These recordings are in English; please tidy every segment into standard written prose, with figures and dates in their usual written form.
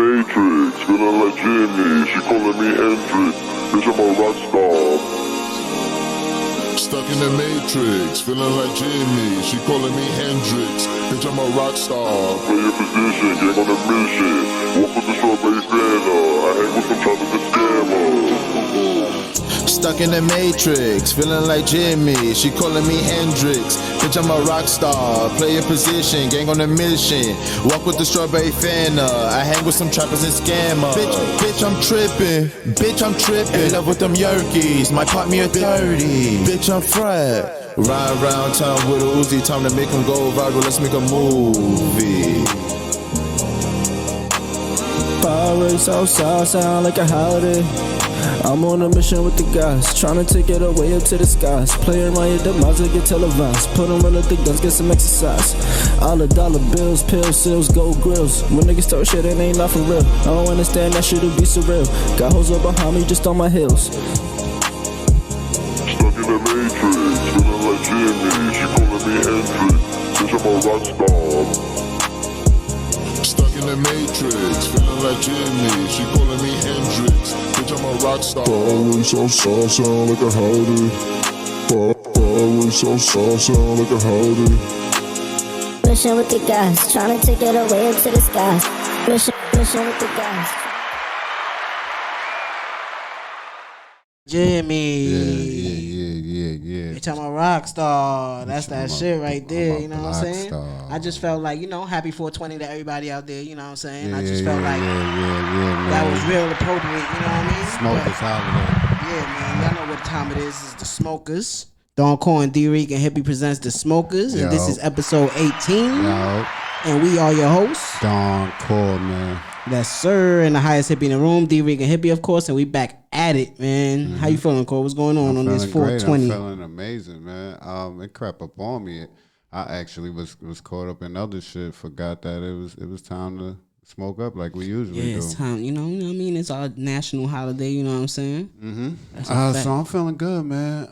Matrix, feeling like Jimmy. She calling me Hendrix. Bitch, I'm a rock star. Stuck in the Matrix, feeling like Jimmy. She calling me Hendrix. Bitch, I'm a rock star. Play your position, gang on a mission. Walk with the strawberry banner. I hang with some choppers and scammers. Stuck in the Matrix, feeling like Jimmy. She calling me Hendrix. Bitch, I'm a rock star. Play your position, gang on a mission. Walk with the strawberry fanner. I hang with some trappers and scammers. Bitch, I'm trippin'. Bitch, I'm trippin'. In love with them yerkies. Might pop me a 30. Bitch, I'm freck. Ride around town with a Uzi. Time to make them go viral. Let's make a movie. Pirates outside sound like a holiday. I'm on a mission with the guys, tryna take it away up to the skies. Playing around your demise to get televised. Put on the thick guns, get some exercise. All the dollar bills, pills, seals, gold grills. When niggas talk shit, it ain't not for real. I don't understand that shit'll be surreal. Got hoes up behind me, just on my heels. Stuck in the Matrix, feeling like Jimmy. She calling me Hendrix. Bitch, I'm a rock star. Stuck in the Matrix, feeling like Jimmy. She calling me Hendrix. Bitch, I'm a rock star. Pirates outside sound like a howdy. Pirates outside sound like a howdy. Mission with the guys, tryna take it away up to the skies. Mission with the guys. Jimmy. Yeah. Bitch, I'm a rock star. That's that shit right there. You know what I'm saying? Star. I just felt like, happy 420 to everybody out there. You know what I'm saying? Yeah, I just felt like that was real appropriate. You know what I mean? Smokers holiday. Yeah, man. Y'all know what time it is. It's the Smokers. DricanHippie presents the Smokers, and this is episode 18. Yo. And we are your hosts. Thedoncore, man. That's sir, and the highest hippie in the room, DricanHippie, of course, and we back at it, man. How you feeling, Cole? What's going on this 420? I'm feeling amazing, man. It crept up on me. I actually was caught up in other shit. Forgot that it was time to smoke up like we usually do. Yeah, it's time. You know what I mean? It's our national holiday. You know what I'm saying? Mm-hmm. So I'm feeling good, man.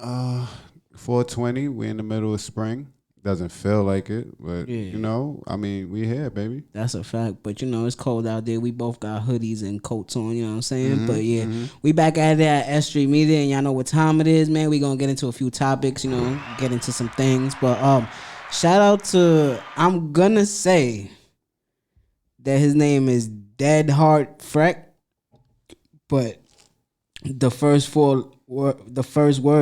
420. We in the middle of spring. Doesn't feel like it, but we here, baby. That's a fact. But it's cold out there. We both got hoodies and coats on, you know what I'm saying? But we back at it at S.STREET Media, and y'all know what time it is, man. We gonna get into a few topics, get into some things. But shout out to, I'm gonna say that his name is DXSDHEART FRECK, but the first word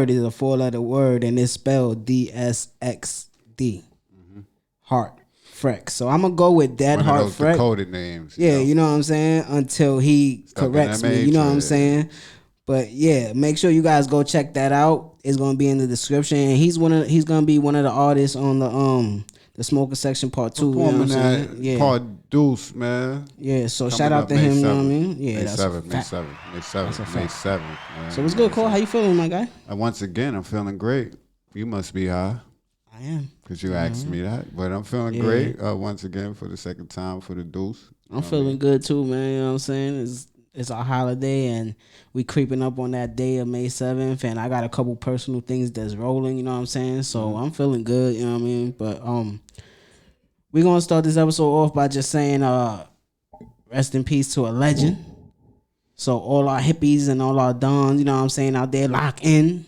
is a 4-letter word, and it's spelled DSXD. Heart Freck. So I'm gonna go with DXSDHEART Freck. Coded names. Yeah, you know what I'm saying? Until he corrects me. You know what I'm saying? But yeah, make sure you guys go check that out. It's gonna be in the description. And he's gonna be one of the artists on the Smoker Section Part 2. You know what I'm saying? Yeah. Part Deuce, man. Yeah, so shout out to him, you know what I mean? Yeah, May that's 7th, May fact. 7th, May 7th. Man. So what's good, Cole? How you feeling, my guy? Once again, I'm feeling great. You must be high. I am. Because you asked me that. But I'm feeling great once again for the second time for the Deuce. I'm feeling good too, man. You know what I'm saying? It's our holiday, and we creeping up on that day of May 7th, and I got a couple personal things that's rolling, you know what I'm saying? So I'm feeling good, you know what I mean? But we're going to start this episode off by just saying rest in peace to a legend. So all our hippies and all our dons, you know what I'm saying, out there, lock in.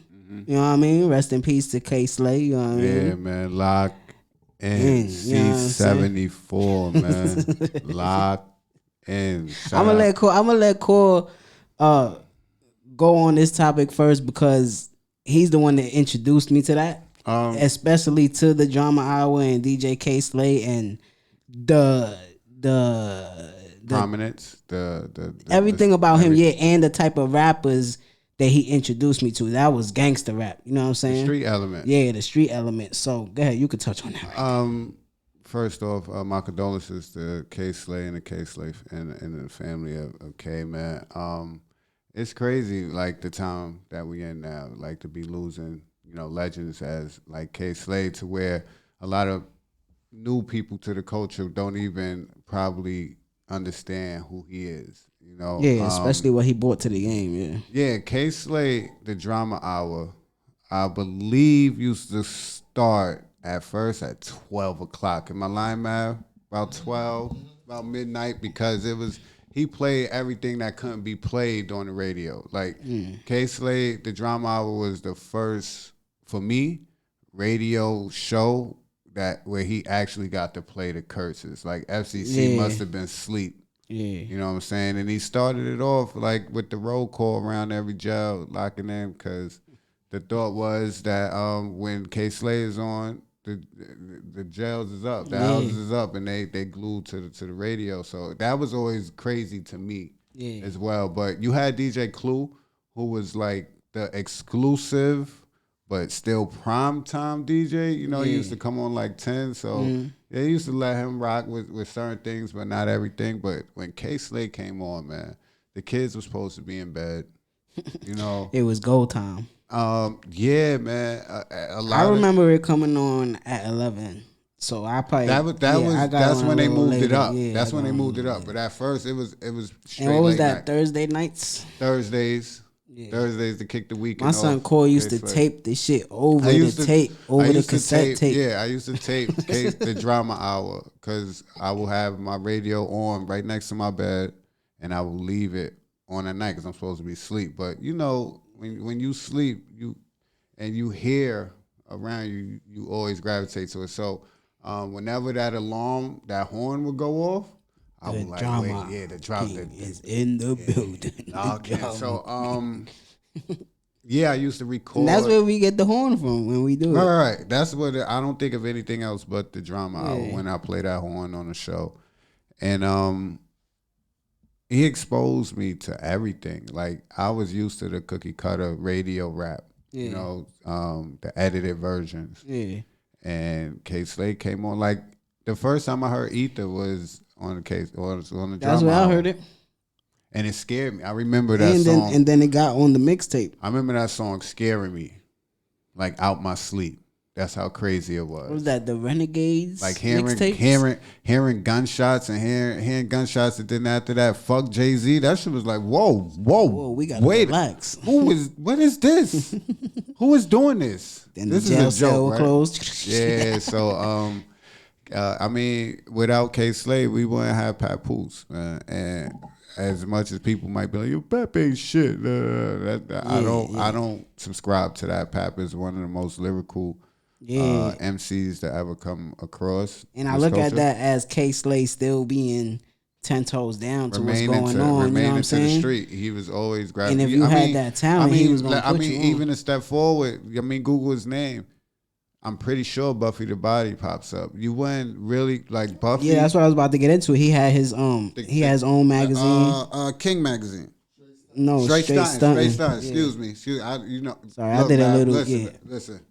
You know what I mean? Rest in peace to K Slay. You know what I mean? Yeah, man. Lock in. C74, man. Lock in. I'm gonna let Core go on this topic first because he's the one that introduced me to that. Especially to the Drama Hour and DJ K Slay and the prominence, the everything about him, and the type of rappers that he introduced me to. That was gangster rap. You know what I'm saying? The street element. Yeah, the street element. So go ahead, you could touch on that. Right First off, my condolences to K Slay and the K Slay and the family of K, man. It's crazy, like the time that we in now, like to be losing, legends as like K Slay, to where a lot of new people to the culture don't even probably understand who he is. Yeah, especially what he brought to the game. Yeah, K Slay, the Drama Hour, I believe used to start at first at 12 o'clock. Am I lying, man? About 12, about midnight, because it was he played everything that couldn't be played on the radio. Like K-Slay, the Drama Hour was the first, for me, radio show that where he actually got to play the curses. Like FCC must have been asleep. Yeah. You know what I'm saying? And he started it off like with the roll call around every jail, locking in, because the thought was that when K-Slay is on, the jails is up, the houses is up, and they glued to the radio. So that was always crazy to me as well. But you had DJ Clue, who was like the exclusive but still prime time DJ. You know, he used to come on like 10. So they used to let him rock with certain things, but not everything. But when K-Slay came on, man, the kids were supposed to be in bed. You know, It was go time. Yeah, man. A lot. I remember it coming on at 11. So I probably that's when they moved it up. Yeah, that's when they moved it up. But at first it was straight. And what was late that? night. Thursday nights. Thursdays. Yeah. Thursdays to kick the weekend. My son off. Cole used to tape the shit over the cassette tape. Yeah, I used to tape the Drama Hour because I will have my radio on right next to my bed, and I will leave it on at night because I'm supposed to be asleep. But you know, when you sleep, you hear around you, you always gravitate to it. So whenever that horn would go off, I was like, the drama is in the building. Okay, so I used to record. And that's where we get the horn from when we do it. Right. That's what I don't think of anything else but the Drama Hour when I play that horn on the show, and he exposed me to everything. Like I was used to the cookie cutter radio rap, you know, the edited versions. Yeah. And K-Slay came on. Like the first time I heard Ether was on the case on the Drama Hour. That's where I heard it. And it scared me. I remember that song. And then it got on the mixtape. I remember that song scaring me, like out my sleep. That's how crazy it was. What was that? The Renegades? Like hearing gunshots and hearing gunshots, and then after that, fuck Jay-Z. That shit was like, whoa, we gotta relax. What is this? Who is doing this? Then this the jail is a joke, cell right? closed. Yeah, so I mean, without K-Slay, we wouldn't have Papoose, and as much as people might be like, "Yo, Pap ain't shit," I don't subscribe to that. Pap is one of the most lyrical MCs that ever come across. And I look at that as K-Slay still being 10 toes down to what's going on. You know what I'm saying? To the street, he was always grabbing. And if you had that talent, he was going to put you on. Even a step forward. I mean, Google his name. I'm pretty sure Buffy the Body pops up. You wouldn't really like Buffy. Yeah, that's what I was about to get into. He had his he had his own magazine. King magazine. No, Straight Stuntin'. Excuse me. Sorry, I did a little. Listen.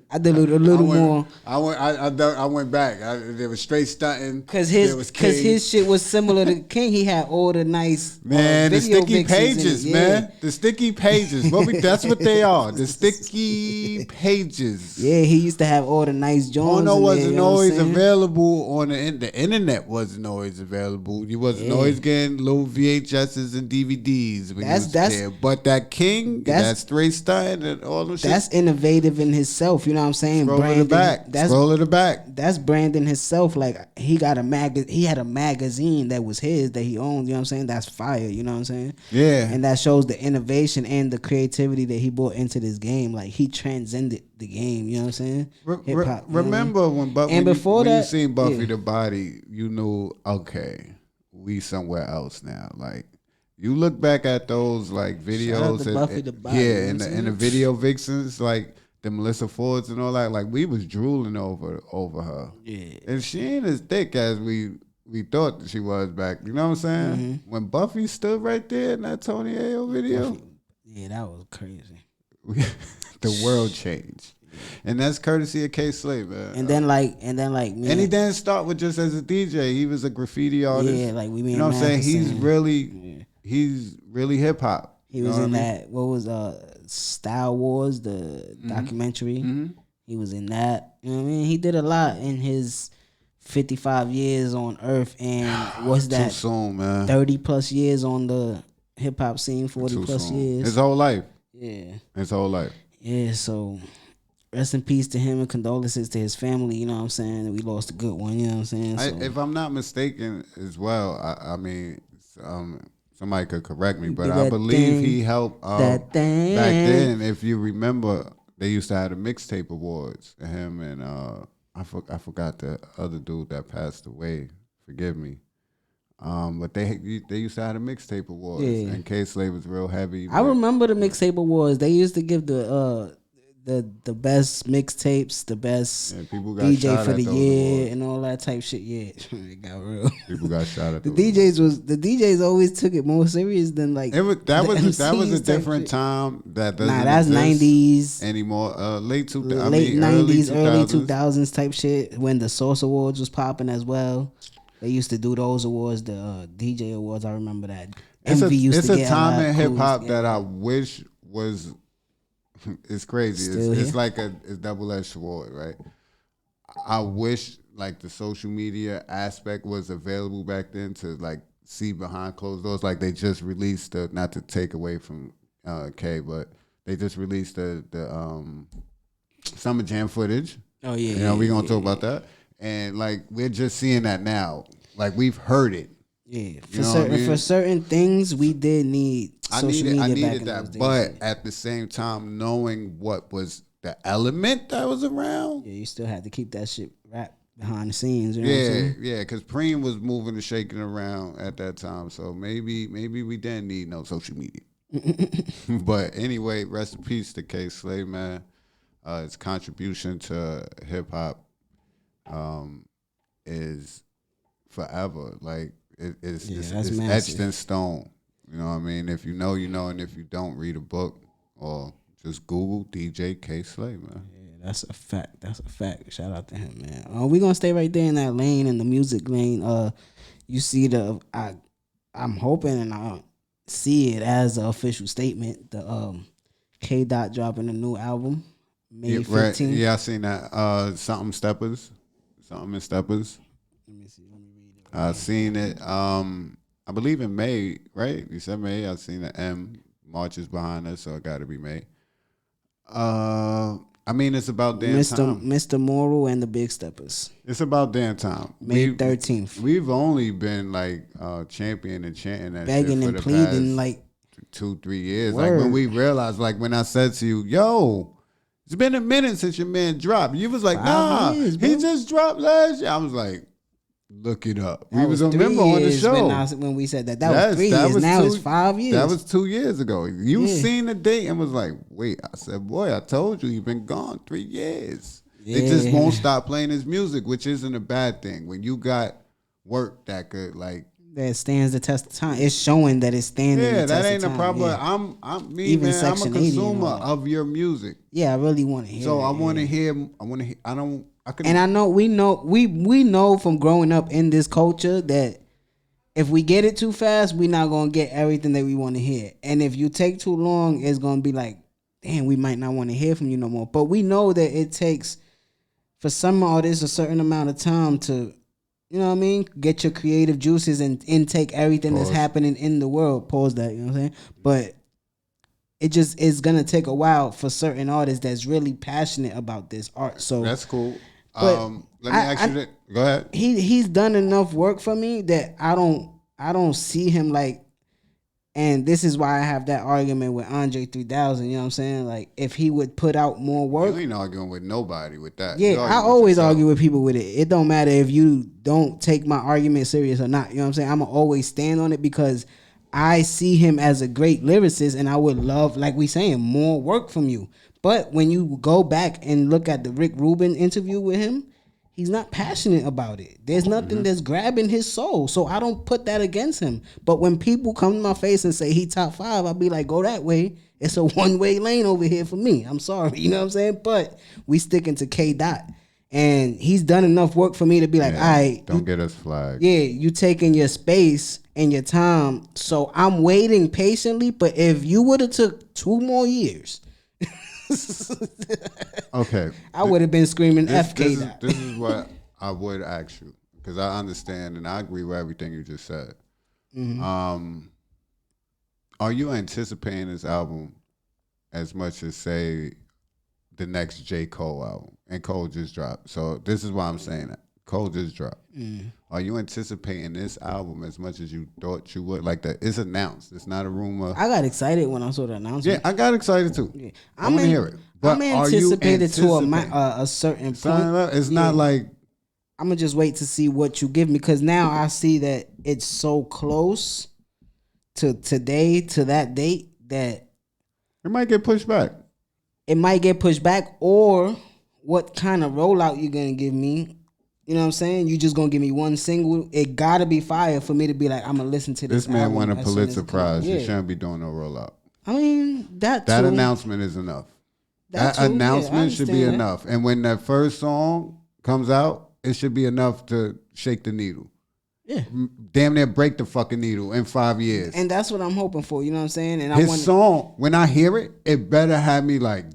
I did a little more. I went back. There was Straight Stuntin'. Cause his shit was similar to King. He had all the nice the sticky pages, it, man. The sticky pages. That's what they are. The sticky pages. Yeah, he used to have all the nice joints. Porno wasn't always available on the internet. Wasn't always available. You wasn't always getting little VHSs and DVDs when you was there. But that King, that Straight Stuntin' and all those shit. That's innovative in himself. You know what I'm saying? Scroll to the back. That's Brandon himself. Like he had a magazine that was his that he owned. You know what I'm saying? That's fire. You know what I'm saying? Yeah. And that shows the innovation and the creativity that he brought into this game. Like he transcended the game. You know what I'm saying? Hip-hop, remember when you seen Buffy the Body, you knew, okay, we somewhere else now. Like you look back at those like videos and the video vixens like. The Melissa Fords and all that, like we was drooling over her. Yeah. And she ain't as thick as we thought that she was back. You know what I'm saying? Mm-hmm. When Buffy stood right there in that Tony Ayo video. Yeah, that was crazy. The world changed. And that's courtesy of K-Slay, man. And then like me. And he didn't start with just as a DJ. He was a graffiti artist. Yeah, like we mean. You know what I'm saying? He's really hip hop. He was in that. What was Style Wars, the documentary? Mm-hmm. He was in that. You know what I mean? He did a lot in his 55 years on Earth, and what's that? Too soon, man. 30 plus years on the hip hop scene. 40 plus years. His whole life. Yeah. His whole life. Yeah. So rest in peace to him and condolences to his family. You know what I'm saying? We lost a good one. You know what I'm saying? If I'm not mistaken, as well. I mean. Somebody could correct me, but Do I that believe thing, he helped that thing. back then. If you remember, they used to have the mixtape awards. Him and I forgot the other dude that passed away. Forgive me. But they used to have the mixtape awards, Yeah. and K-Slay was real heavy. I remember the mixtape awards. They used to give the best mixtapes, the best people got DJ shot for at the those year, awards. and all that type shit. Yeah, it got real. People got shot at The those DJs always took it more serious than like That was MCs a type different shit. time that doesn't That's exist 90s. anymore. Late 90s, early 2000s. 2000s type shit when the Source Awards was popping as well. They used to do those awards, the DJ awards. I remember that. It's Envy used a to get time in hip clues, hop yeah. that I wish was. It's crazy. Still It's here? like it's double-edged sword, right? I wish like the social media aspect was available back then to like see behind closed doors. Like they just released the, not to take away from K, but they just released the Summer Jam footage. Oh yeah, You know, we're gonna talk about that. And like we're just seeing that now. Like we've heard it. yeah. For You know what I certain mean? for certain things, we did need social media I back needed in that, those days. but at the same time, knowing what was the element that was around, Yeah, you still had to keep that shit wrapped behind the scenes. You know what I'm saying? yeah, because Preem was moving and shaking around at that time, so maybe we didn't need no social media. But anyway, rest in peace to K-Slay, man. His contribution to hip hop is forever. Like it's that's etched massive. in stone. You know what I mean? If you know, you know, and if you don't, read a book or just Google DJ K-Slay, man. Yeah, that's a fact. That's a fact. Shout out to him, man. We're gonna stay right there in that lane, in the music lane. You see I'm hoping and I see it as an official statement. The K Dot dropping a new album May 15th. Right. Yeah, I seen that. Something in Steppers. Let me see. Let me read it. I seen it. I believe in May, right? You said May. I seen the M. March is behind us, so it got to be May. I mean, it's about damn time. Mr. Moral and the Big Steppers. It's about damn time. May 13th. We've only been like champion and chanting that Begging shit and for the pleading past like 2-3 years. Word. Like when we realized, like when I said to you, yo, it's been a minute since your man dropped. You was like, 5 nah, years, bro. he just dropped last year. I was like, look it up. that We was a 3 member on the years show. when we said that. That Yes, was 3 that years. was Now 2 it's 5 years. That was 2 years ago. You Yeah. seen the date and was like, wait. I said, boy, I told you you've been gone 3 years. They just Yeah. won't stop playing his music, which isn't a bad thing. When you got work that could like, that stands the test of time. It's showing that it's standing the yeah, test that of ain't a time. problem. Yeah. I'm me, Even man. I'm a Section 80 and consumer all that. of your music. Yeah, I really want to hear So it, I want to yeah. hear. I could. And I know we know from growing up in this culture that if we get it too fast, we're not gonna get everything that we want to hear. And if you take too long, it's gonna be like, damn, we might not want to hear from you no more. But we know that it takes for some artists a certain amount of time to, you know what I mean, get your creative juices and intake everything that's Pause. happening in the world. Pause that, you know what I'm saying? But it just is gonna take a while for certain artists that's really passionate about this art. So That's cool. But Let me ask you that. Go ahead. he's done enough work for me that I don't see him like, and this is why I have that argument with Andre 3000. You know what I'm saying? Like if he would put out more work, You ain't arguing with nobody with that. yeah, You I arguing with always yourself. argue with people with it. It don't matter if you don't take my argument serious or not. You know what I'm saying? I'ma always stand on it because I see him as a great lyricist, and I would love, like we saying, more work from you. But when you go back and look at the Rick Rubin interview with him, he's not passionate about it. There's nothing that's grabbing his soul. So I don't put that against him. But when people come to my face and say he top 5, I'll be like, go that way. It's a one-way lane over here for me. I'm sorry. You know what I'm saying? But we sticking to K Dot. And he's done enough work for me to be like, all right, Don't get us flagged. yeah, you taking your space and your time. So I'm waiting patiently. But if you would have took 2 more years, Okay. I would have been screaming This FK is, Dot. this is what I would ask you because I understand and I agree with everything you just said. Are you anticipating this album as much as say the next J. Cole album? And Cole just dropped. So this is why I'm saying that. Cole just dropped. Are you anticipating this album as much as you thought you would? Like that, it's announced. It's not a rumor. I got excited when I saw the announcement. Yeah, I got excited too. Yeah. I want to hear it. But I'm are you anticipated to anticipating? a certain point. It's not like I'm gonna just wait to see what you give me because now I see that it's so close to today to that date that it might get pushed back. It might get pushed back, or what kind of rollout you gonna give me? You know what I'm saying? You just gonna give me one single? It gotta be fire for me to be like, I'm gonna listen to this. This man album won a as soon as Pulitzer it comes out. Prize. Yeah. You shouldn't be doing no rollout. I mean that That too. announcement is enough. That That too, yeah, announcement I should be understand that. enough. And when that first song comes out, it should be enough to shake the needle. Yeah. Damn near break the fucking needle in 5 years. And that's what I'm hoping for. You know what I'm saying? And I His want song, when I hear it, it better have me like,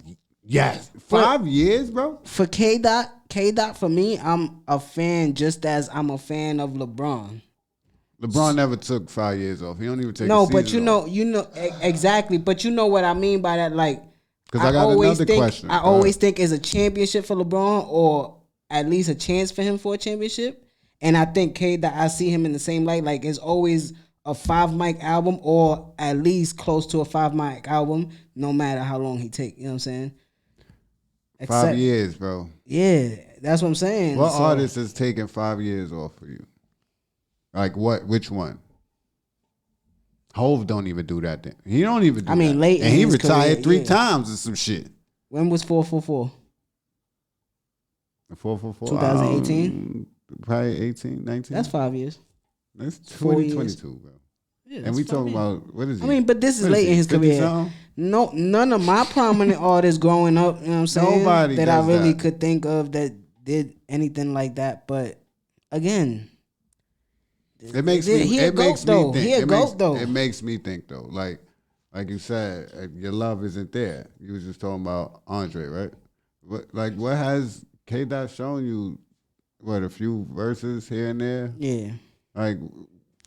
yes. 5 years, bro? for K Dot for me, I'm a fan just as I'm a fan of LeBron. LeBron never took 5 years off. He don't even take No, a season but you off. know exactly. But you know what I mean by that. Like, 'Cause I got another question. I Go always ahead. think it's a championship for LeBron, or at least a chance for him for a championship. And I think K Dot, I see him in the same light. Like, it's always a 5 mic album, or at least close to a 5 mic album, no matter how long he take. You know what I'm saying? 5 years, bro. Yeah, that's what I'm saying. What So, artist is taking 5 years off for you? Like what? Which one? Hove don't even do that. Then he don't even. Do I mean, that. late and in he his retired career, 3 yeah. times or some shit. When was 444? 444. 2018? Probably 18, 19. That's 5 years. That's 4 years. 2022, bro. Yeah, And that's we 5 talking years. about what is he? I mean, but this is What late he, in his 50 career. something? No, none of my prominent artists growing up, you know what I'm saying? Nobody that I does really that. could think of that did anything like that. But again, It makes me. He a It goat, makes me though. think. He a it goat, makes, though. It makes me think though. Like you said, your love isn't there. You was just talking about Andre, right? What has K Dot shown you? What, a few verses here and there? yeah. Like,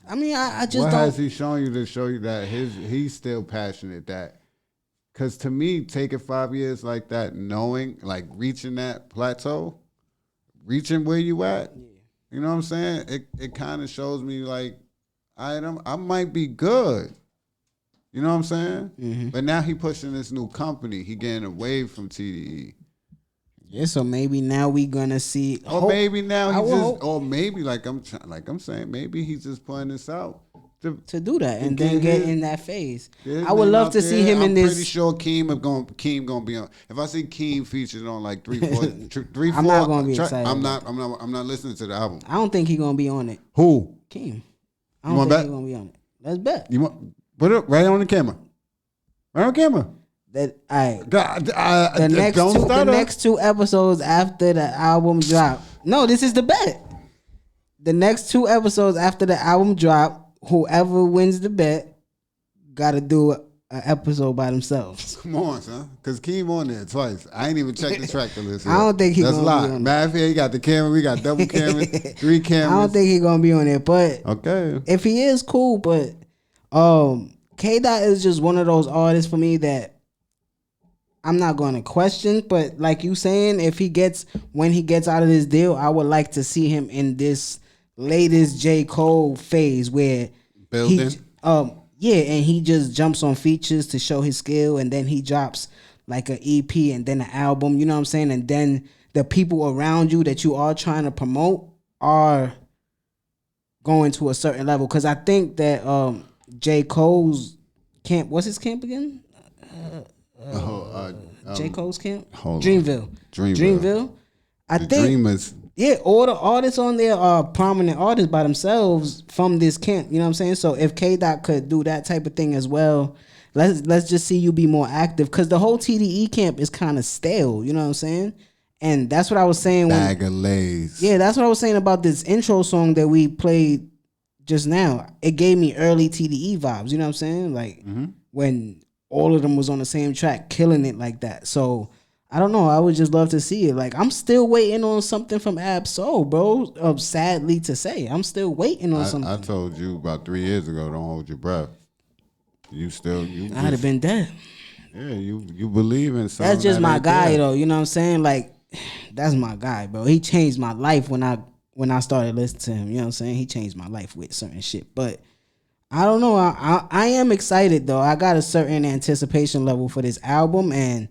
I mean, I just what don't. has he shown you to show you that he's still passionate? That, because to me, taking 5 years like that, knowing, like reaching that plateau, reaching where you at, you know what I'm saying? It kind of shows me like, I might be good. You know what I'm saying? Mm-hmm. But now he pushing this new company. He getting away from TDE. Yeah, so maybe now we gonna see. Or maybe now I he will just, hope or maybe like I'm saying, maybe he's just putting this out to do that and get then get his- in that phase. get his I would name love out to see there. him in I'm this. pretty sure Keem gonna be on. If I see Keem featured on like 3, 4, 3, 4, I'm not gonna be try- excited I'm about not. I'm not listening to the album. I don't think he gonna be on it. Who? Keem. I You don't want think bet? he gonna be on it. Let's bet. You want put it right on the camera. Right on camera. That I The the next two episodes after the album drop. No, this is the bet. The next 2 episodes after the album drop, whoever wins the bet gotta do an episode by themselves. Come on, son. Because Keem on there twice. I ain't even checked the track list. I don't think he That's a gonna lot. be on Matter of fact, he got the camera. We got double cameras, 3 cameras. I don't think he gonna be on there, but Okay. if he is, cool. But K Dot is just one of those artists for me that I'm not going to question. But like you saying, when he gets out of this deal, I would like to see him in this latest J. Cole phase where Building. and he just jumps on features to show his skill, and then he drops like an EP and then an album. You know what I'm saying? And then the people around you that you are trying to promote are going to a certain level. Because I think that J. Cole's camp, what's his camp again? J. Cole's camp? hold on. Dreamville. Dreamville. I The think Dreamers. yeah, all the artists on there are prominent artists by themselves from this camp. You know what I'm saying? So if K Dot could do that type of thing as well, let's just see you be more active, because the whole TDE camp is kind of stale. You know what I'm saying? And that's what I was saying when Bag of Lays. yeah, that's what I was saying about this intro song that we played just now. It gave me early TDE vibes. You know what I'm saying? Like when all of them was on the same track, killing it like that. So I don't know. I would just love to see it. Like I'm still waiting on something from Ab Soul, bro. Sadly to say, I'm still waiting on something. I told you about 3 years ago, don't hold your breath. You I'd have been dead. Yeah, you believe in something. That's just that my ain't guy, there. though. You know what I'm saying? Like, that's my guy, bro. He changed my life when I when I started listening to him. You know what I'm saying? He changed my life with certain shit. But I don't know. I am excited though. I got a certain anticipation level for this album, and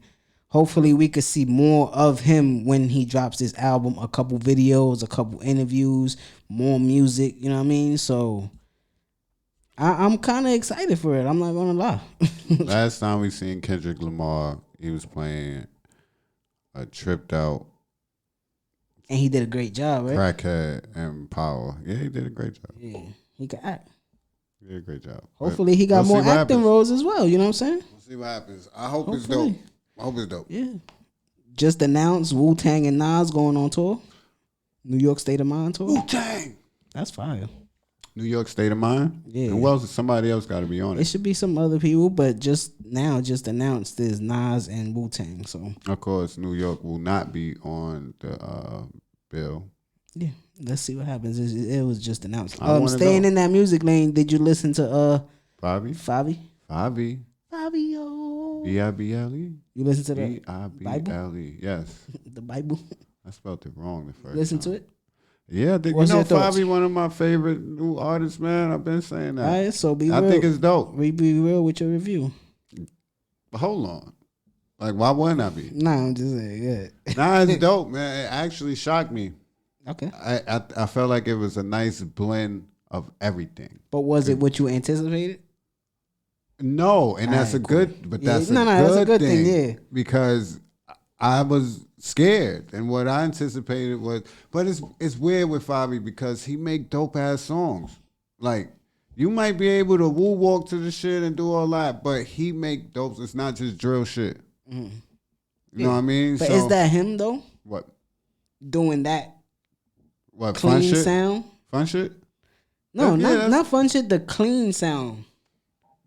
hopefully we could see more of him when he drops this album. A couple videos, a couple interviews, more music. You know what I mean? So I'm kind of excited for it. I'm not gonna lie. Last time we seen Kendrick Lamar, he was playing a tripped out And he did a great job, right? crackhead and power. Yeah, he did a great job. Yeah, he can act. He did a great job. Hopefully he got we'll more see what acting happens. roles as well. You know what I'm saying? We'll see what happens. I hope it's Hopefully. dope. I hope it's dope. Yeah. Just announced Wu-Tang and Nas going on tour. New York State of Mind tour. Wu-Tang. That's fire. New York State of Mind? Yeah. And who else? Somebody else got to be on It it. should be some other people, but just announced is Nas and Wu-Tang. So Of course, New York will not be on the bill. yeah, let's see what happens. It was just announced. I wanna Staying go. in that music lane, did you listen to Bobby? Favi? Bobby. Fabio. B-I-B-L-E? You listen to the B-I-B-L-E. Yes. the Bible? I spelled it wrong the first Listen time. to it. Yeah, you What's know your thoughts? Fabi, one of my favorite new artists, man. I've been saying that. All right, so be I real. think it's dope. Be real with your review. But hold on. Like, why wouldn't I be? Nah, I'm just saying, yeah. Nah, it's dope, man. It actually shocked me. Okay. I felt like it was a nice blend of everything. But was it what you anticipated? No, and that's Alright, a good, but Yeah, that's that's a good thing, yeah. Because I was scared, and what I anticipated was, but it's weird with Fabi because he make dope ass songs. Like you might be able to woo walk to the shit and do all that, but he make dope. It's not just drill shit. You know what I mean? But is that him though? what? Doing that What clean fun shit? sound? Fun shit? No, Yeah, not fun shit. The clean sound.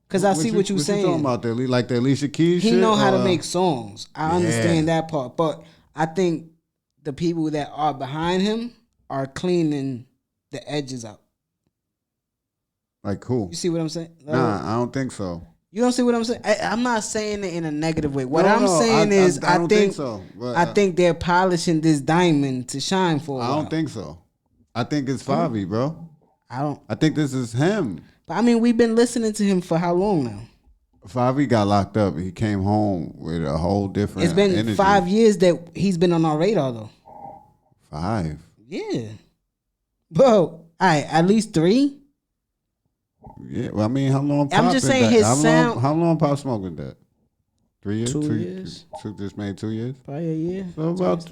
Cause I see what you're saying. What you talking about? Like the Alicia Keys He shit? know how to or- make songs. I understand that part, but I think the people that are behind him are cleaning the edges out. Like who? You see what I'm saying? Nah, I don't think so. You don't see what I'm saying? I'm not saying it in a negative way. What No, I'm no, saying is, I I don't think so. But, I think they're polishing this diamond to shine for a I while. don't think so. I think it's Favi, bro. I don't. I think this is him. But I mean, we've been listening to him for how long now? Favi got locked up. He came home with a whole different. It's been energy. 5 years that he's been on our radar, though. 5. Yeah, bro. All right, at least 3. Yeah. Well, I mean, how long? I'm Pop just is saying that? his how sound- Long, how long Pop Smoke with that? 3 years. 2 years. Just made 2 years. Probably a year. So about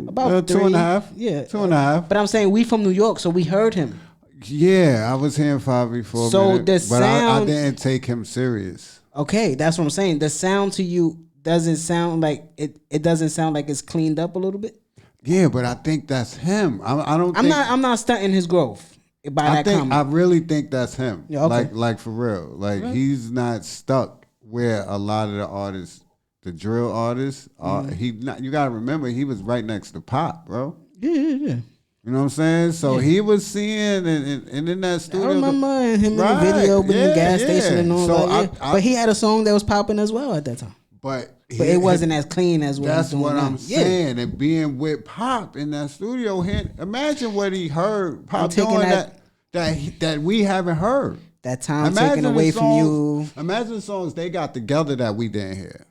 About 2.5. 3. Yeah, 2.5. But I'm saying we from New York, so we heard him. Yeah, I was hearing Favi for a So minute, the but I sound- didn't take him serious. Okay, that's what I'm saying. The sound to you doesn't sound like it. It doesn't sound like it's cleaned up a little bit. Yeah, but I think that's him. I don't. I'm think, not. I'm not stunting his growth by I that think comment. I really think that's him. Yeah, okay. Like for real. Like he's not stuck where a lot of the artists, the drill artists, are. Mm-hmm. He not. You gotta remember he was right next to Pop, bro. Yeah. You know what I'm saying? So he was seeing and in that I studio. remember him in the Right, video, in the yeah, gas yeah. station and all So that. Yeah. I- but he had a song that was popping as well at that time. But But it wasn't as clean as what That's he's doing what now. I'm saying. And being with Pop in that studio, imagine what he heard Pop taking doing that- that we haven't heard. That time taken away the from you. songs- Imagine the songs they got together that we didn't hear.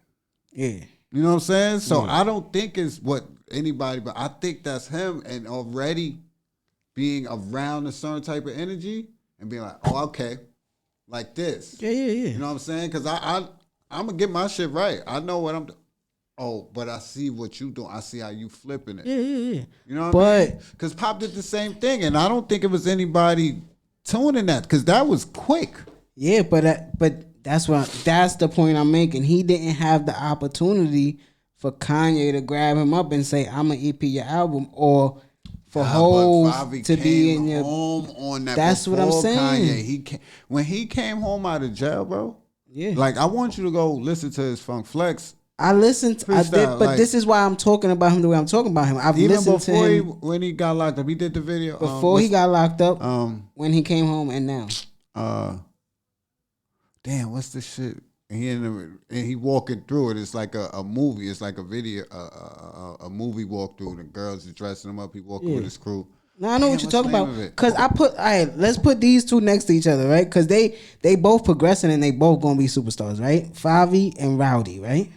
Yeah. You know what I'm saying? So I don't think it's what anybody, but I think that's him. And already being around a certain type of energy and being like, oh, okay, like this. Yeah. You know what I'm saying? Because I'm gonna get my shit right. I know what I'm doing. Oh, but I see what you doing. I see how you flipping it. Yeah. You know what I mean? Because Pop did the same thing, and I don't think it was anybody tuning that because that was quick. Yeah, but that's the point I'm making. He didn't have the opportunity for Kanye to grab him up and say, "I'm gonna EP your album," or for Hov to be in your home on that. That's what I'm before saying. Kanye. When he came home out of jail, bro. Yeah. Like I want you to go listen to his Funk Flex. I listened. I did, Freestyle, but like- this is why I'm talking about him the way I'm talking about him. I've Even listened to before him when he got locked up, he did the video. before he got locked up, um when he came home, and now. Damn, what's the shit? And he walking through it. It's like a movie. It's like a video, a movie walkthrough. The girls is dressing him up. He walking with his crew. No, I know what Damn, you're talking what's the about. name of it? Cause I put, all right, let's put these two next to each other, right? Cause they both progressing and they both gonna be superstars, right? Fivio and Rowdy, right?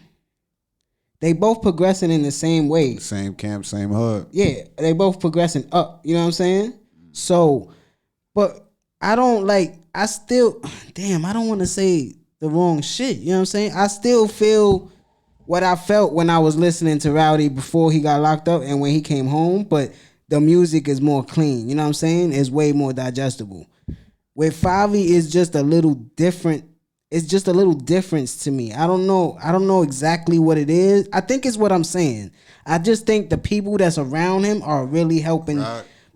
They both progressing in the same way. Same camp, same hood. Yeah, they both progressing up. You know what I'm saying? So, but I don't like. I still, damn, I don't want to say the wrong shit. You know what I'm saying? I still feel what I felt when I was listening to Rowdy before he got locked up and when he came home, but the music is more clean. You know what I'm saying? It's way more digestible. With Fivio, it's just a little different. It's just a little difference to me. I don't know. I don't know exactly what it is. I think it's what I'm saying. I just think the people that's around him are really helping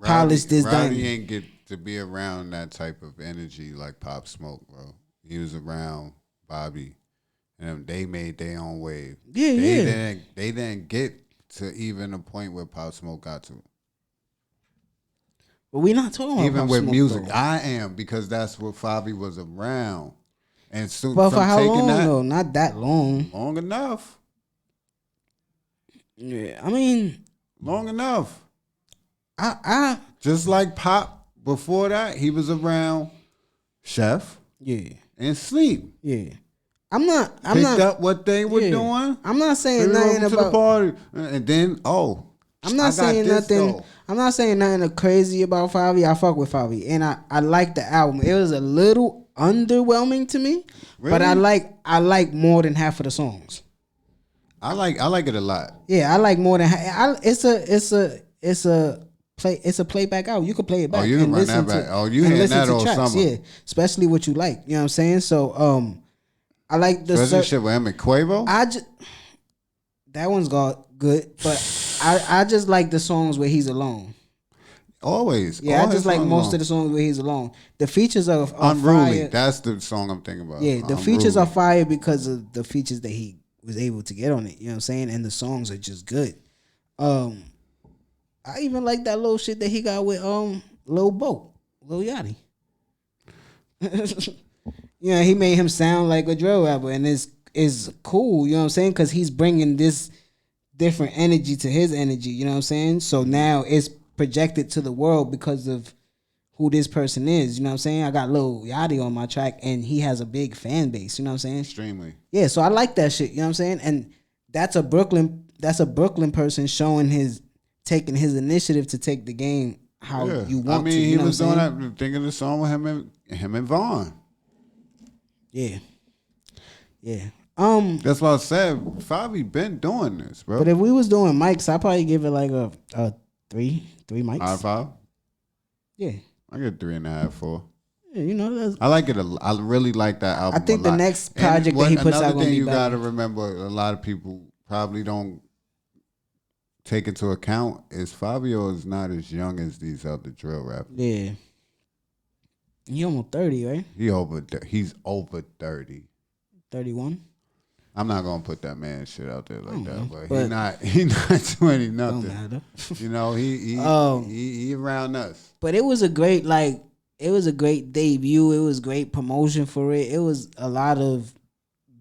polish this diamond. Rowdy ain't get to be around that type of energy like Pop Smoke, bro. He was around Bobby, and they made their own wave. Yeah, They didn't get to even the point where Pop Smoke got to. But we're not talking about Even Pop with Smoke, music, though. I am, because that's what Fivio was around. And soon, But for from how taking long that, though? Not that long. long enough. Yeah, I mean, Long enough. I Just like Pop, before that, he was around Chef yeah, and Sleep. yeah. I'm not Picked up what they were yeah. doing. I'm not saying Took it nothing over to the about. party. And then, I'm not saying nothing. I'm not saying nothing crazy about Fivio. I fuck with Fivio, and I like the album. It was a little underwhelming to me, but I like more than half of the songs. I like it a lot. Yeah, I like more than half. It's a playback album. You can play it back. Oh, you can and run listen that back. to- Oh, you and had listen that to all tracks, summer. Yeah, especially what you like. You know what I'm saying? So I like the Especially shit with him and Quavo. that one's got good, but I just like the songs where he's alone. Always. Yeah, All I just his like songs most alone. of the songs where he's alone. The features are Unruly. fire. That's the song I'm thinking about. Yeah, the Unruly. features are fire because of the features that he was able to get on it. You know what I'm saying? And the songs are just good. I even like that little shit that he got with Lil Bo, Lil Yachty. Yeah, he made him sound like a drill rapper, and it's cool. You know what I'm saying? Because he's bringing this different energy to his energy. You know what I'm saying? So now it's projected to the world because of who this person is. You know what I'm saying? I got Lil Yachty on my track, and he has a big fan base. You know what I'm saying? Extremely. Yeah, so I like that shit. You know what I'm saying? And that's a Brooklyn person taking his initiative to take the game how you want to. He You know was what I'm doing saying? that, thinking the song with him and Vaughn. Yeah. Yeah. That's what I said. Fivio been doing this, bro. But if we was doing mics, I'd probably give it like a three mics. Out of 5? Yeah. I get 3.5, 4. Yeah, you know, that's, I like it. I really like that album. I think a the lot. next project that he puts out another gonna thing be you better. gotta remember, a lot of people probably don't take into account is Fivio is not as young as these other drill rappers. yeah. He almost 30, right? He's over 30. 31. I'm not gonna put that man shit out there like that, but but he not 20 Don't nothing. matter. You know, he around us. But it was a great debut. It was great promotion for it. It was a lot of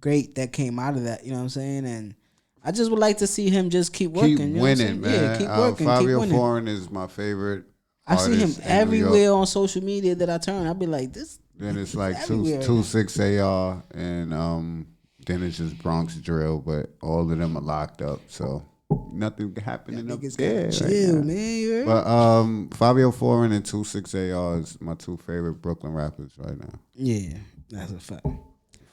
great that came out of that. You know what I'm saying? And I just would like to see him just keep working. Keep you know what I'm winning, saying? man. Yeah, keep working. Keep Fivio winning. Foriegn is my favorite. I see him artist in New everywhere York. on social media that I turn. I'll be like, this. Then it's like everywhere. 2-6 AR and then it's just Bronx drill, but all of them are locked up, so nothing happening up Niggas there. gotta right chill, now. man. You heard? But Fivio Foriegn and 2-6 AR is my two favorite Brooklyn rappers right now. Yeah, that's a fact.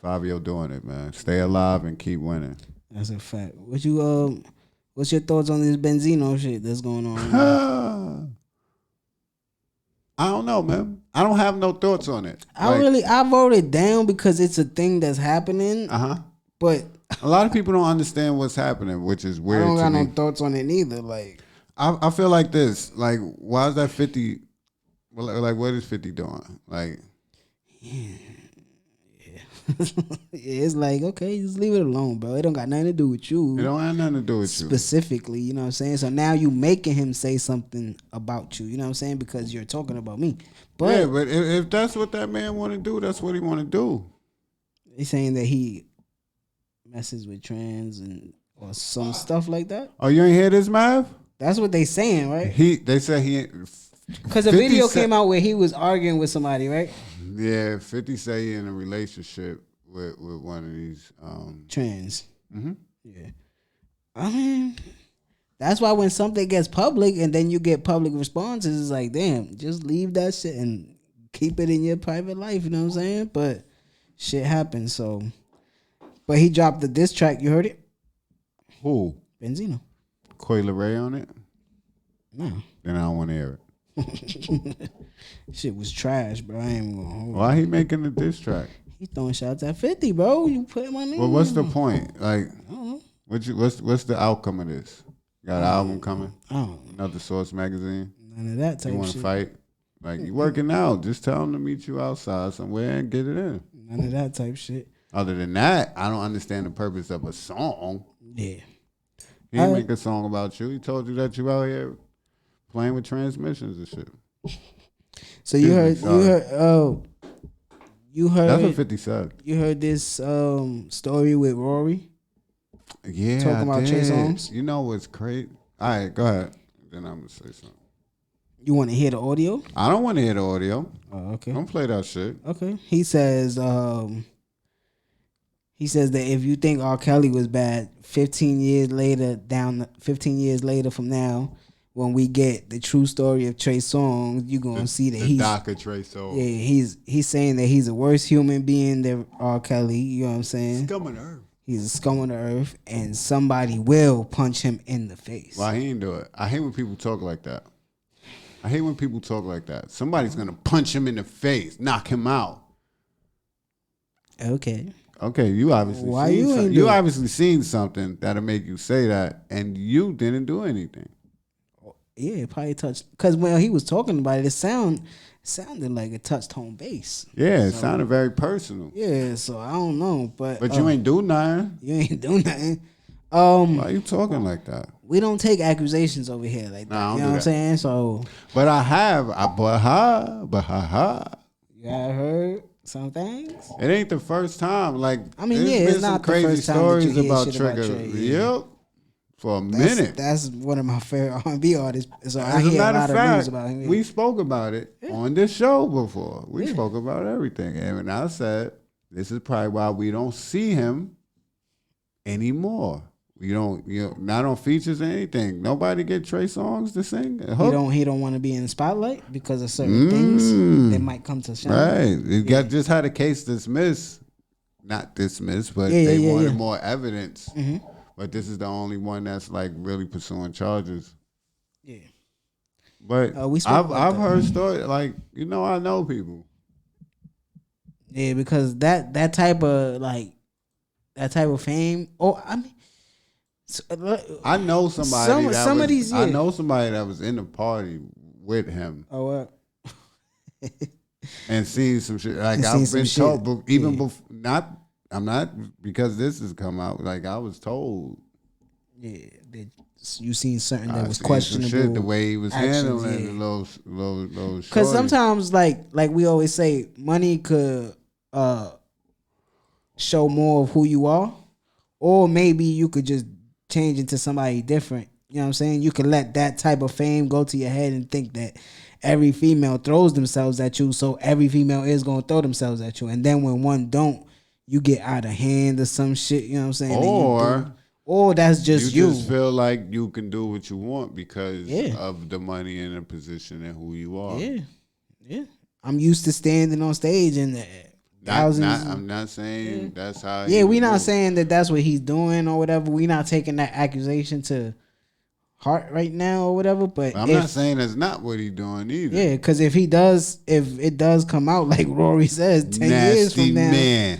Fivio doing it, man. Stay alive and keep winning. That's a fact. What's your thoughts on this benzino shit that's going on? Man? I don't know, man. I don't have no thoughts on it. I wrote it down because it's a thing that's happening. But A lot of people don't understand what's happening, which is I weird don't to got me. no thoughts on it neither. Like, I feel like this. Like, why is that 50? Well, like, what is 50 doing? Like, it's like, okay, just leave it alone, bro. It don't got nothing to do with you. it don't have nothing to do with you. Specifically, you know what I'm saying? So now you making him say something about you, you know what I'm saying? Because you're talking about me. But Yeah, but if that's what that man want to do, that's what he want to do. he's saying that he messes with trans or some stuff like that. Oh, you ain't hear this, Mav? That's what they saying, right? They said Because a 50 video Cent- came out where he was arguing with somebody, right? Yeah, 50 say he in a relationship with one of these. Trans. Yeah. I mean, that's why when something gets public and then you get public responses, it's like, damn, just leave that shit and keep it in your private life. You know what I'm saying? But shit happens. So, but he dropped the diss track. You heard it? Who? Benzino. Coi Leray on it? No. Then I don't want to hear it. Shit was trash, bro. I ain't gonna hold Why he making a diss track? He throwing shots at 50, bro. You put my name. Well, what's the point? Like, I don't know. what's the outcome of this? Got an album coming? I don't know. Another Source magazine? None of that type You want shit. to fight? Like, you working out. Just tell him to meet you outside somewhere and get it in. None of that type shit. Other than that, I don't understand the purpose of a song. Yeah. He didn't make a song about you. He told you that you out here playing with transmissions and shit. So you heard That's what 50 said. You heard this story with Rory? Yeah, Talking about did. Trey Songz? You know what's crazy? All right, go ahead. Then I'm gonna say something. You want to hear the audio? I don't want to hear the audio. Oh, okay. Don't play that shit. Okay. He says that if you think R.Kelly was bad, 15 years later from now, when we get the true story of Trey Songz, you're gonna see that he's Dr. Trey Songz. Yeah, he's saying that he's a worse human being than R.Kelly. You know what I'm saying? Scum on earth. He's a scum on the earth, and somebody will punch him in the face. Why he ain't do it? I hate when people talk like that. Somebody's gonna punch him in the face, knock him out. Okay. Okay, you obviously Why seen you something. ain't You do it? obviously seen something that'll make you say that, and you didn't do anything. Yeah, it probably touched because when he was talking about it, it sounded like a touched home base. Yeah, it sounded very personal. Yeah, so I don't know, but You ain't do nothing. You ain't do nothing. Why you talking like that? We don't take accusations over here like that. Nah, I don't you do know what I'm that. saying? So But I have. But you have heard some things. it ain't the first time. Like, I mean, there's yeah, been it's some not the crazy first time that you stories hear about shit about Trigger. Trey, yeah. Yep, for a minute. That's one of my favorite R&B artists. So I As a hear a matter lot of of news fact, about him. we spoke about it on this show before. We spoke about everything, and when I said this is probably why we don't see him anymore. We don't, not on features or anything. Nobody get Trey Songz to sing. He don't want to be in the spotlight because of certain things that might come to shine. Right. It just had a case dismissed. Not dismissed, but they wanted more evidence. Mm-hmm. But this is the only one that's like really pursuing charges. Yeah. But We spoke about I've that. heard stories like, I know people. Yeah, because that type of fame. Oh, I mean, I know somebody I know somebody that was in the party with him Oh, what? and seen some shit. Like And seen I've some been shit. told, but even Yeah. before, I'm not because this has come out. Like I was told. Yeah, you seen something that I was seen some questionable. shit, the way he was actions, handling yeah. the little Because shorty. sometimes, like we always say, money could show more of who you are, or maybe you could just change into somebody different. You know what I'm saying? You could let that type of fame go to your head and think that every female throws themselves at you, so every female is gonna throw themselves at you. And then when one don't, you get out of hand or some shit. You know what I'm saying? Or that's just you. You just feel like you can do what you want because Yeah. of the money and the position and who you are. Yeah. I'm used to standing on stage and thousands. I'm not saying that's how. Yeah, we not moves. saying that that's what he's doing or whatever. We not taking that accusation to heart right now or whatever. But I'm not saying that's not what he's doing either. Yeah, because if it does come out like Rory says, 10 years Nasty from now, man.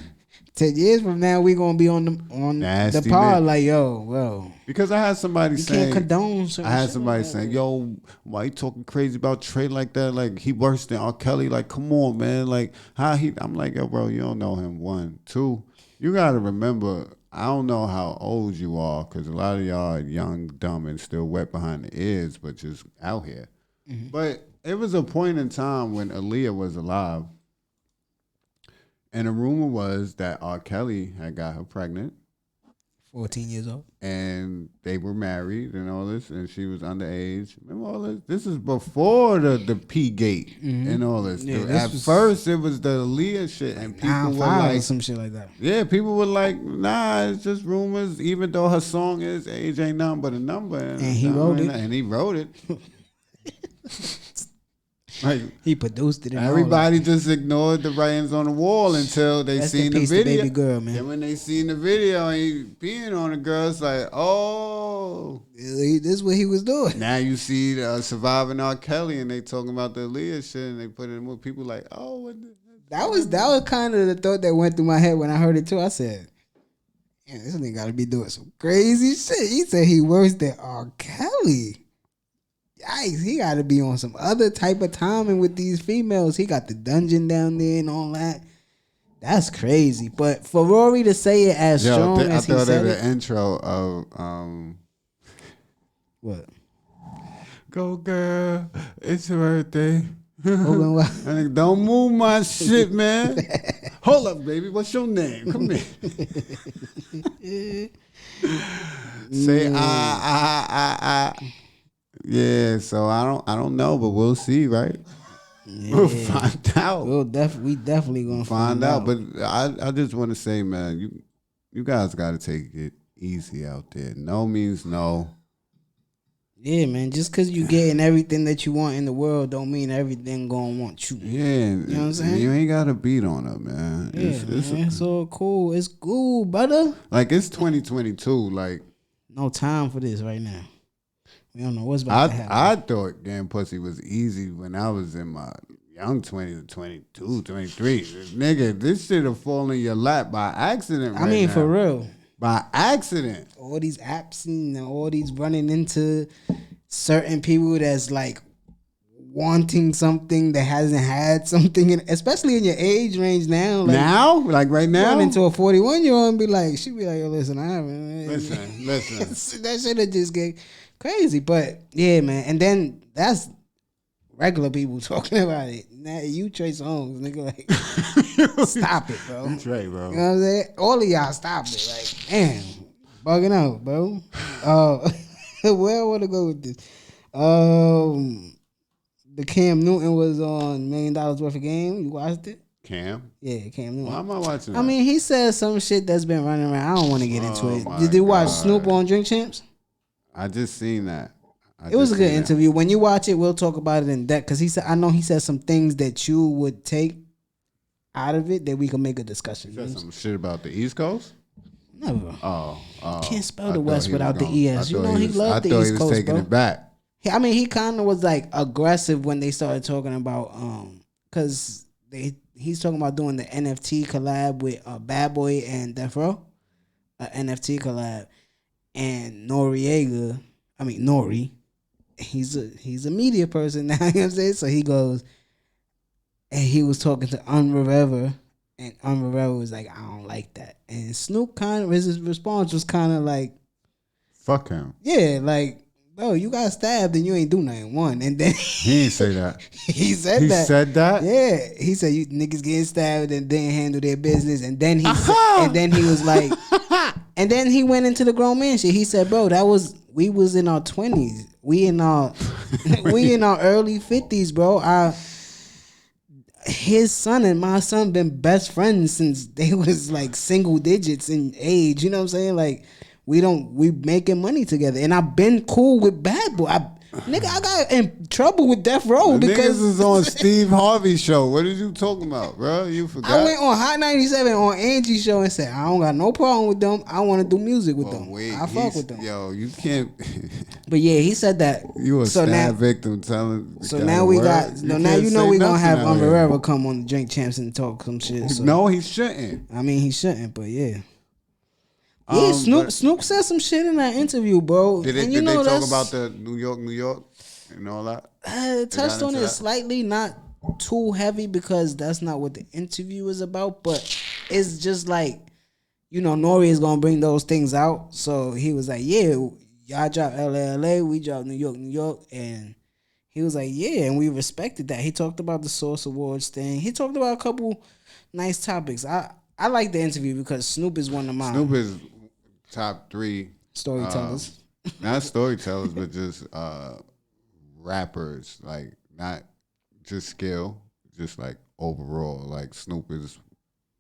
10 years from now, we gonna be on the Nasty pod man. like, yo, well, Because I had somebody you saying, can't condone certain I had shit somebody like that. saying, yo, why you talking crazy about Trey like that? Like, he worse than R.Kelly. Like, come on, man. Like, I'm like, yo, bro, you don't know him. 1, 2, you got to remember, I don't know how old you are because a lot of y'all are young, dumb, and still wet behind the ears, but just out here. Mm-hmm. But it was a point in time when Aaliyah was alive, and the rumor was that R. Kelly had got her pregnant. 14 years old. And they were married and all this, and she was underage. Remember all this? This is before the P gate and all this. Yeah, At first, it was the Aaliyah shit, and people were like, some shit like that. yeah, people were like, nah, it's just rumors. Even though her song is "Age Ain't Nothing But a Number," and he wrote it. and he wrote it. Like, He produced it. And everybody just ignored the writings on the wall until they Rest seen in the peace to video. baby girl, man. And when they seen the video and he peeing on the girl, it's like, oh. This is what he was doing. Now you see Surviving R.Kelly and they talking about the Aaliyah shit and they put it in with people like, oh, what the? That was kind of the thought that went through my head when I heard it too. I said, "Yeah, this nigga got to be doing some crazy shit." He said he worse than R. Kelly. Yikes, he got to be on some other type of timing with these females. He got the dungeon down there and all that. That's crazy. But for Rory to say it as strong as he said the it, intro of what? Go girl, it's your birthday. Open what? And don't move my shit, man. Hold up, baby. What's your name? Come here. Say I. Yeah, so I don't know, but we'll see, right? Yeah. We'll find out. We definitely gonna find out. But I just want to say, man, you guys got to take it easy out there. No means no. Yeah, man. Just because you getting everything that you want in the world don't mean everything gonna want you. Yeah, you know what I'm saying. You ain't got to beat on her, man. Yeah, it's all cool. It's cool, brother. Like it's 2022. Like no time for this right now. We don't know what's about to happen. I thought getting pussy was easy when I was in my young 20s, 22, 23. Nigga, this shit will fall in your lap by accident. I mean, for real. By accident. All these apps and all these running into certain people that's like wanting something that hasn't had something, especially in your age range now. Like, like right now? Run into a 41-year-old and be like, she be like, yo, listen, I haven't. Listen. That shit will just get crazy. But yeah, man. And then that's regular people talking about it. Now you Trey Songz, nigga, like stop it, bro. Trey, bro. You know what I'm saying? All of y'all stop it. Like, damn, bugging out, bro. Where I want to go with this? The Cam Newton was on $1 million worth of game. You watched it? Cam? Yeah, Cam Newton. Why am I watching that? I mean, he said some shit that's been running around. I don't want to get into it. Did you watch Snoop on Drink Champs? I just seen that. It was a good interview. When you watch it, we'll talk about it in depth. Because he said, I know he said some things that you would take out of it that we can make a discussion. He said some shit about the East Coast? Never. Oh. Can't spell the West without the ES. You know he loved the East Coast, I thought he was taking it back. I mean, he kind of was like aggressive when they started talking about, because he's talking about doing the NFT collab with Bad Boy and Death Row, NFT collab, and Nori, he's a media person now. You know what I'm saying? So he goes, and he was talking to Unrevever, and Unrevever was like, I don't like that, and Snoop his response was kind of like, fuck him. Yeah, like, bro, you got stabbed and you ain't do nothing. One, and then he didn't say that. He said that. He said that. Yeah, he said you niggas getting stabbed and didn't handle their business, and then he and then he was like, and then he went into the grown man shit. He said, bro, we was in our 20s, we in our early 50s, bro. His son and my son been best friends since they was like single digits in age. You know what I'm saying? Like, we making money together, and I've been cool with Bad Boy. I got in trouble with Death Row because niggas is on Steve Harvey's show. What are you talking about, bro? You forgot. I went on Hot 97 on Angie's show and said I don't got no problem with them. I want to do music with them. I fuck with them. Yo, you can't. But yeah, he said that. You a stab victim telling. So now we got. Now you know we gonna have Unrevever come on the Drink Champs and talk some shit. So. No, he shouldn't. I mean, he shouldn't, but yeah. Yeah, Snoop said some shit in that interview, bro. Did they talk about the New York, and all that? Touched on it slightly, not too heavy because that's not what the interview is about. But it's just like, you know, Nori is gonna bring those things out. So he was like, yeah, y'all drop LA, we drop New York, and he was like, yeah, and we respected that. He talked about the Source Awards thing. He talked about a couple nice topics. I like the interview because Snoop is one of mine. Snoop is top 3 Storytellers. not storytellers, but just rappers. Like not just skill, just like overall. Like Snoop is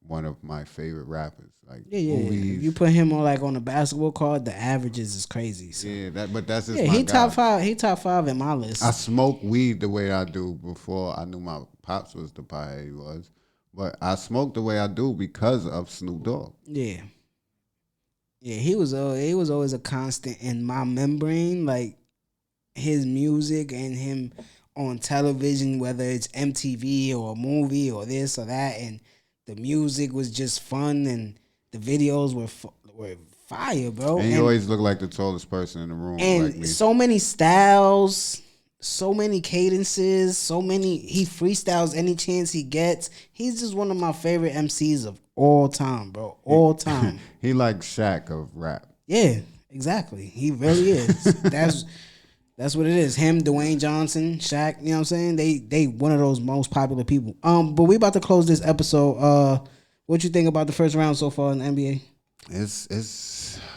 one of my favorite rappers. Like Yeah. movies. If you put him on the basketball card, the averages is crazy. So. Yeah, but that's just Yeah, my he guy. top 5. He top 5 in my list. I smoke weed the way I do before I knew my pops was the pie he was. But I smoke the way I do because of Snoop Dogg. Yeah. Yeah, he was always a constant in my membrane. Like his music and him on television, whether it's MTV or a movie or this or that, and the music was just fun and the videos were fire, bro. And he always looked like the tallest person in the room. And like me. so many styles, so many cadences, he freestyles any chance he gets. He's just one of my favorite MCs of all time, bro. All time. He like Shaq of rap. Yeah, exactly. He really is. That's what it is. Him, Dwayne Johnson, Shaq, you know what I'm saying? They one of those most popular people. But we about to close this episode. What you think about the first round so far in the NBA? It's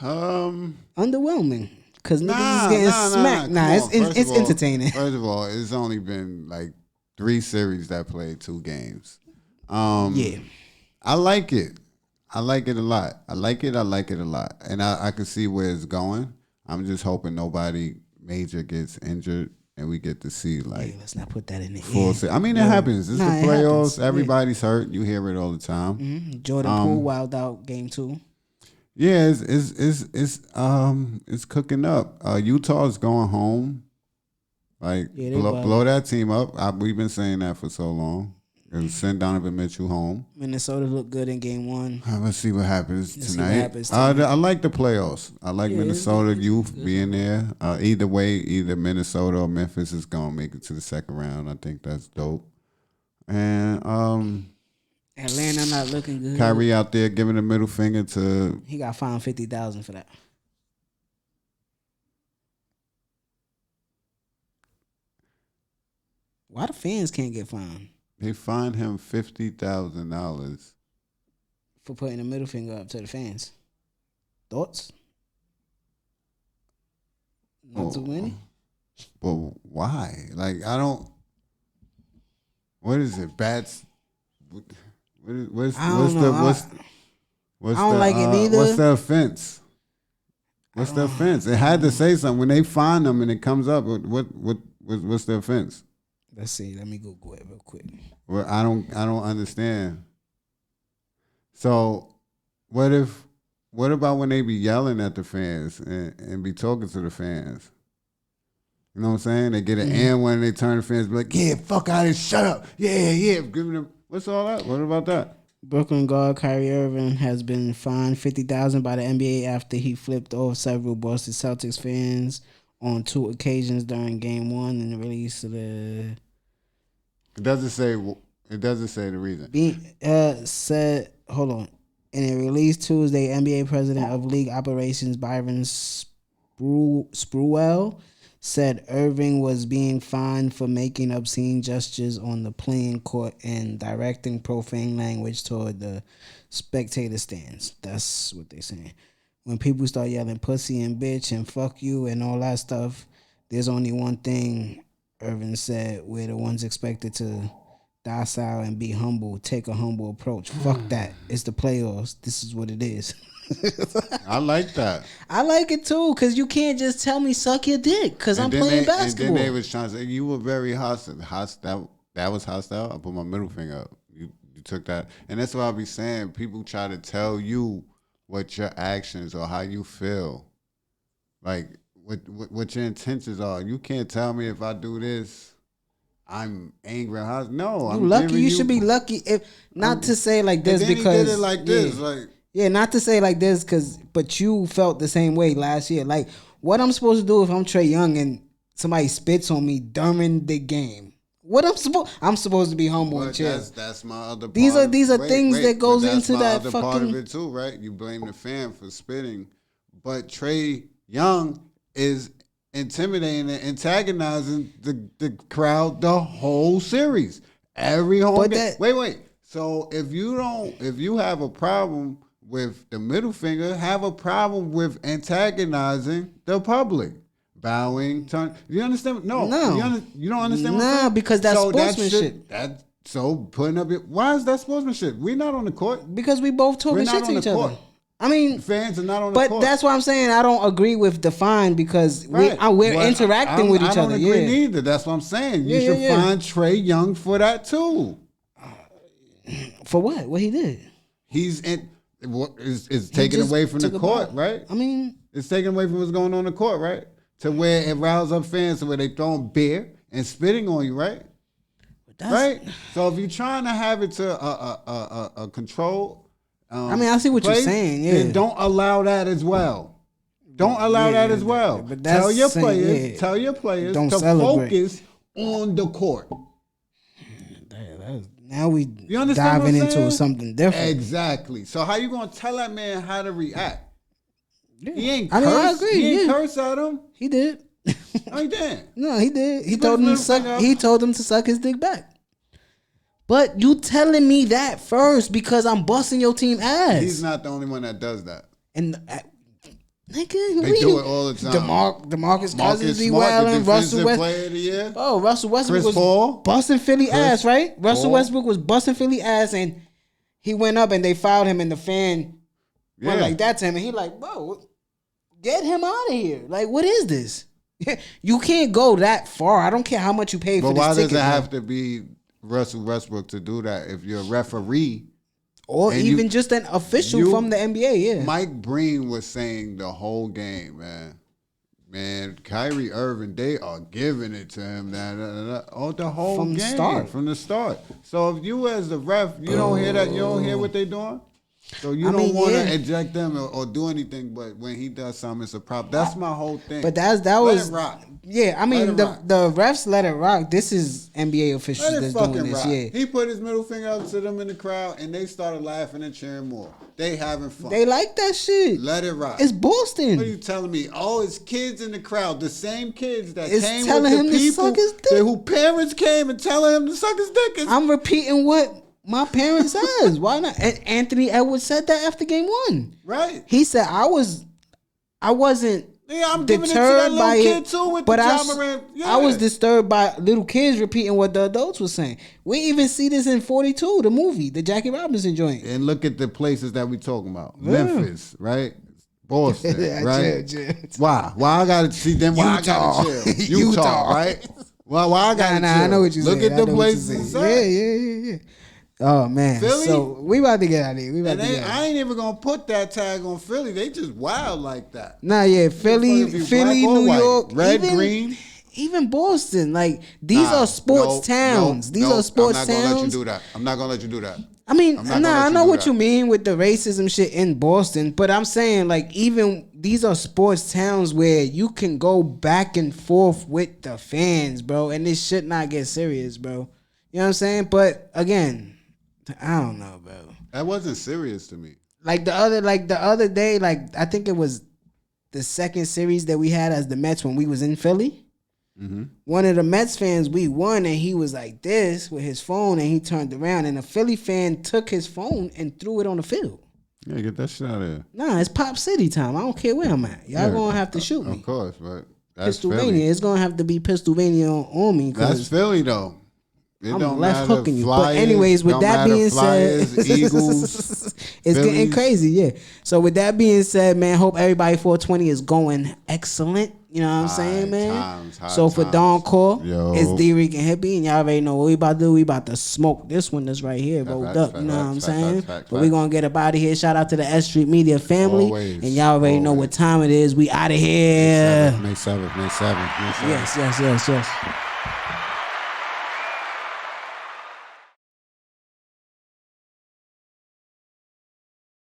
Underwhelming. Cause niggas is getting smacked. It's entertaining. First of all, it's only been like 3 series that played 2 games. Yeah. I like it. I like it a lot. I like it a lot. And I can see where it's going. I'm just hoping nobody major gets injured and we get to see like let's not put that in the full I mean, it happens. It's the playoffs. Happens. Everybody's hurt. You hear it all the time. Mm-hmm. Jordan Poole wild out game 2. Yeah, it's cooking up. Utah's going home. Like blow that team up. We've been saying that for so long. And send Donovan Mitchell home. Minnesota looked good in game 1. Let's see what happens tonight. I like the playoffs. I like Minnesota youth being there. Either way, either Minnesota or Memphis is gonna make it to the second round. I think that's dope. And Atlanta not looking good. Kyrie out there giving a middle finger to. He got fined $50,000 for that. Why the fans can't get fined? They fined him $50,000 for putting a middle finger up to the fans. Thoughts? Not too many. But why? Like I don't. What is it? Bats. What's the offense? What's the offense? It had to say something when they find them and it comes up. What's the offense? Let's see. Let me Google it real quick. Well, I don't understand. So, what about when they be yelling at the fans and be talking to the fans? You know what I'm saying? They get an and when they turn the fans, be like, yeah, fuck out of here, shut up. Yeah. Giving them, what's all that? What about that? Brooklyn guard Kyrie Irving has been fined $50,000 by the NBA after he flipped off several Boston Celtics fans on 2 occasions during Game 1 and the release of the. It doesn't say the reason. Said, hold on. In a release Tuesday, NBA President of League Operations Byron Spruill said Irving was being fined for making obscene gestures on the playing court and directing profane language toward the spectator stands. That's what they're saying. When people start yelling pussy and bitch and fuck you and all that stuff, there's only one thing, Irving said, we're the ones expected to docile and be humble, take a humble approach. Fuck that. It's the playoffs. This is what it is. I like that. I like it too, because you can't just tell me suck your dick because I'm playing basketball. And then they was trying to say, you were very hostile. That was hostile. I put my middle finger up. You took that. And that's what I'll be saying. People try to tell you what your actions or how you feel. Like, what your intentions are. You can't tell me if I do this, I'm angry. No, I'm lucky. You should be lucky. If not to say like this because he did it like this, like. Yeah, not to say like this, but you felt the same way last year. Like, what I'm supposed to do if I'm Trae Young and somebody spits on me during the game? I'm supposed to be humble and chill. That's my other part. These are things that goes into that fucking. That's part of it too, right? You blame the fan for spitting, but Trae Young is intimidating and antagonizing the crowd the whole series, every home game. Wait. So if you have a problem with the middle finger have a problem with antagonizing the public. Bowing, turn. You understand? No. You don't understand what I'm saying? Because that's sportsmanship. So putting up why is that sportsmanship? We're not on the court. Because we both talking shit to each other. I mean, fans are not on the court. But that's why I'm saying I don't agree with the fine because we're interacting with each other. I don't agree neither. That's what I'm saying. You should find Trey Young for that too. For what? What he did? He's taken away from the court, right? I mean, it's taken away from what's going on in the court, right? To where it riles up fans to where they throwing beer and spitting on you, right? Right? So if you're trying to have it to a control, I mean, I see what you're saying. Yeah, then don't allow that as well. Don't allow that as well. But tell your players don't to celebrate. Focus on the court. Now we diving into something different. Exactly. So how you gonna tell that man how to react? Yeah. He ain't cursed. I agree. He ain't curse at him. He did. No, he didn't. No, he did. He told him to suck. He told him to suck his dick back. But you telling me that first because I'm busting your team ass. He's not the only one that does that. And nigga, they do it all the time. DeMarcus Cousins be wilding. Russell Westbrook. Player of the year. Oh, Russell Westbrook Chris was Paul. busting Philly ass, right? Russell Paul. Westbrook was busting Philly ass, and he went up and they fouled him, and the fan went like that to him, and he like, bro, get him out of here. Like, what is this? You can't go that far. I don't care how much you pay for this ticket. But why does it have to be Russell Westbrook to do that? If you're a referee, or even just an official from the NBA, yeah. Mike Breen was saying the whole game, man, Kyrie Irving, they are giving it to him, the whole from game, from the start. So if you as the ref, you don't hear that, you don't hear what they doing. So you don't want to eject them or do anything, but when he does something, it's a problem. That's my whole thing. But that was let it rock. Yeah, I mean the refs let it rock. This is NBA officials that's doing this. Rock. Yeah, he put his middle finger up to them in the crowd, and they started laughing and cheering more. They having fun. They like that shit. Let it rock. It's Boston. What are you telling me? Oh, it's kids in the crowd, the same kids that it's came telling with him the to people suck his dick. Who parents came and telling him to suck his dick. I'm repeating what my parents says. Why not? And Anthony Edwards said that after game 1. Right. He said I wasn't I'm giving it to deterred that by little kid it, too with but the John Moran. I was disturbed by little kids repeating what the adults were saying. We even see this in 42, the movie, the Jackie Robinson joint. And look at the places that we talking about. Yeah. Memphis, right? Boston, right? Chill. Why? Why I gotta see them? Why I gotta chill? Utah, right? Why I gotta chill? I know what you Look saying. at the places. Yeah. Oh man, Philly? So we about to get out of here. I ain't even gonna put that tag on Philly. They just wild like that. Nah, yeah, Philly, New York, red, green, even Boston. Like these are sports towns. These are sports towns. I'm not gonna let you do that. I mean, I know what you mean with the racism shit in Boston, but I'm saying like even these are sports towns where you can go back and forth with the fans, bro, and this should not get serious, bro. You know what I'm saying? But again, I don't know, bro. That wasn't serious to me. Like the other day, like I think it was the second series that we had as the Mets when we was in Philly. Mm-hmm. One of the Mets fans, we won, and he was like this with his phone, and he turned around, and a Philly fan took his phone and threw it on the field. Yeah, get that shit out of there. Nah, it's Pop City time. I don't care where I'm at. Y'all gonna have to shoot me. Of course, but that's Pennsylvania. Philly. It's gonna have to be Pennsylvania on me. That's Philly though. I'm left hooking you. But anyways, with that being said, Eagles, it's getting crazy, yeah. So with that being said, man, hope everybody 420 is going excellent. You know what I'm saying, man? So for Thedoncore, it's DricanHippie, and y'all already know what we about to do. We about to smoke this one that's right here, rolled up. You know what I'm saying? But we gonna get up out of here. Shout out to the S.STREET Media family. And y'all already know what time it is. We out of here. May 7th. Yes.